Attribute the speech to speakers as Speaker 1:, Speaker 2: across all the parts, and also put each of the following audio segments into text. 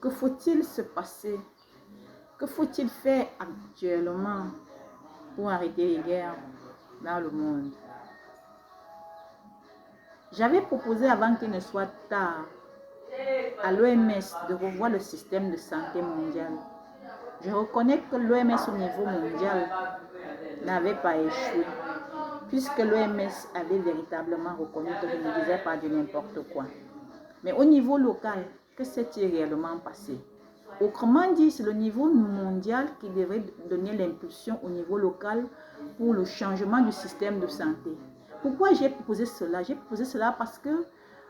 Speaker 1: Que faut-il se passer? Que faut-il faire actuellement pour arrêter les guerres dans le monde? J'avais proposé avant qu'il ne soit tard à l'OMS de revoir le système de santé mondial. Je reconnais que l'OMS au niveau mondial n'avait pas échoué, puisque l'OMS avait véritablement reconnu que je ne disais pas de n'importe quoi. Mais au niveau local, que s'est-il réellement passé? Autrement dit, c'est le niveau mondial qui devrait donner l'impulsion au niveau local pour le changement du système de santé. Pourquoi j'ai proposé cela? J'ai proposé cela parce que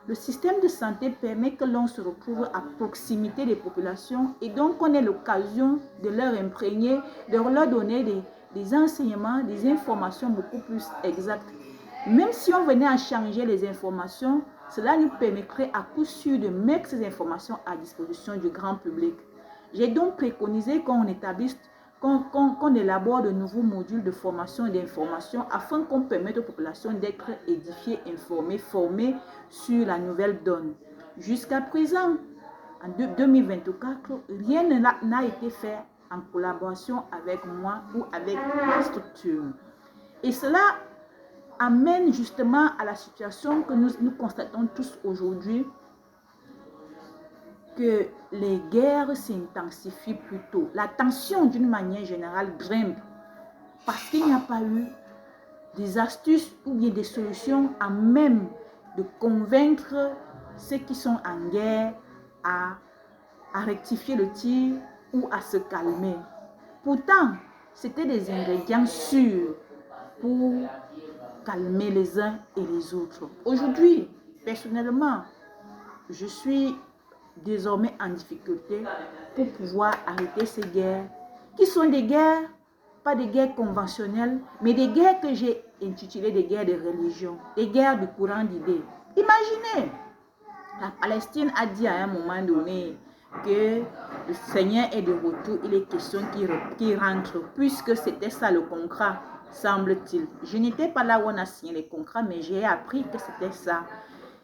Speaker 1: le système de santé permet que l'on se retrouve à proximité des populations et donc on ait l'occasion de leur imprégner, de leur donner des enseignements, des informations beaucoup plus exactes. Même si on venait à changer les informations, cela nous permettrait à coup sûr de mettre ces informations à disposition du grand public. J'ai donc préconisé qu'on établisse, qu'on élabore de nouveaux modules de formation et d'information afin qu'on permette aux populations d'être édifiées, informées, formées sur la nouvelle donne. Jusqu'à présent, en 2024, rien n'a été fait en collaboration avec moi ou avec la structure. Et cela amène justement à la situation que nous constatons tous aujourd'hui, que les guerres s'intensifient plutôt. La tension d'une manière générale grimpe parce qu'il n'y a pas eu des astuces ou bien des solutions à même de convaincre ceux qui sont en guerre à rectifier le tir ou à se calmer. Pourtant, c'était des ingrédients sûrs pour calmer les uns et les autres. Aujourd'hui, personnellement, je suis désormais en difficulté pour pouvoir arrêter ces guerres, qui sont des guerres, pas des guerres conventionnelles, mais des guerres que j'ai intitulées des guerres de religion, des guerres du courant d'idées. Imaginez, la Palestine a dit à un moment donné que le Seigneur est de retour, il est question qu'il rentre, puisque c'était ça le contrat, semble-t-il. Je n'étais pas là où on a signé les contrats, mais j'ai appris que c'était ça.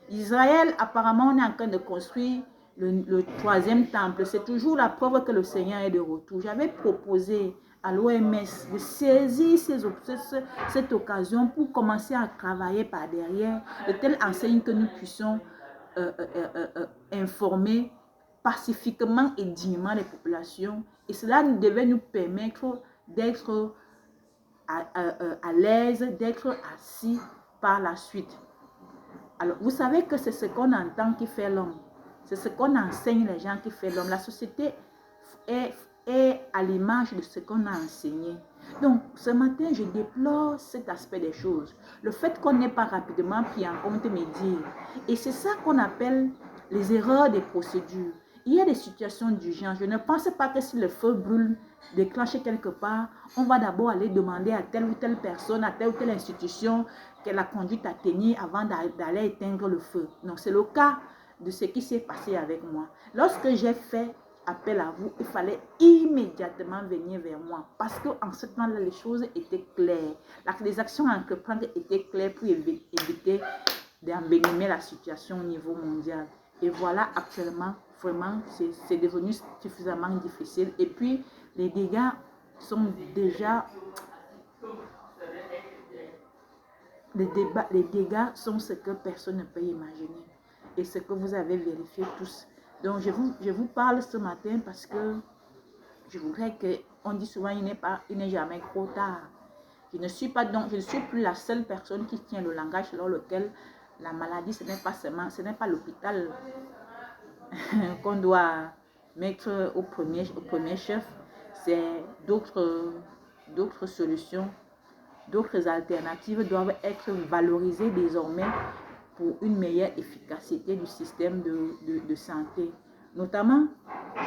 Speaker 1: Israël, apparemment, on est en train de construire le troisième temple. C'est toujours la preuve que le Seigneur est de retour. J'avais proposé à l'OMS de saisir cette occasion pour commencer à travailler par derrière, de telle enseigne que nous puissions informer pacifiquement et dignement les populations. Et cela devait nous permettre d'être à l'aise, d'être assis par la suite. Alors, vous savez que c'est ce qu'on entend qui fait l'homme. C'est ce qu'on enseigne les gens qui fait l'homme. La société est à l'image de ce qu'on a enseigné. Donc, ce matin, je déplore cet aspect des choses. Le fait qu'on n'ait pas rapidement pris en compte mes dires. Et c'est ça qu'on appelle les erreurs des procédures. Il y a des situations d'urgence. Je ne pense pas que si le feu brûle, déclenché quelque part, on va d'abord aller demander à telle ou telle personne, à telle ou telle institution qu'elle a conduite à tenir avant d'aller éteindre le feu. Non, c'est le cas de ce qui s'est passé avec moi. Lorsque j'ai fait appel à vous, il fallait immédiatement venir vers moi parce qu'en ce temps-là, les choses étaient claires. Les actions à entreprendre étaient claires pour éviter d'envenimer la situation au niveau mondial. Et voilà, actuellement, vraiment, c'est devenu suffisamment difficile. Et puis, les dégâts sont déjà... Les dégâts sont ce que personne ne peut imaginer. Et ce que vous avez vérifié tous. Donc, je vous parle ce matin parce que je voudrais que... On dit souvent, il n'est jamais trop tard. Je ne suis plus la seule personne qui tient le langage selon lequel la maladie, ce n'est pas l'hôpital qu'on doit mettre au premier chef. C'est d'autres solutions. D'autres alternatives doivent être valorisées désormais pour une meilleure efficacité du système de santé. Notamment,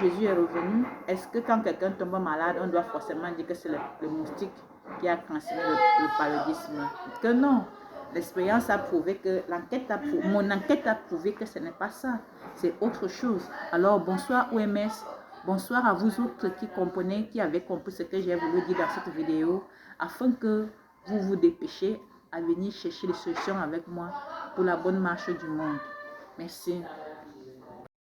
Speaker 1: Jésus est revenu. Est-ce que quand quelqu'un tombe malade, on doit forcément dire que c'est le moustique qui a transmis le paludisme? Que non. L'expérience a prouvé que mon enquête a prouvé que ce n'est pas ça. C'est autre chose. Alors, bonsoir OMS. Bonsoir à vous autres qui comprenez, qui avez compris ce que j'ai voulu dire dans cette vidéo, afin que vous vous dépêchez à venir chercher les solutions avec moi pour la bonne marche du monde. Merci.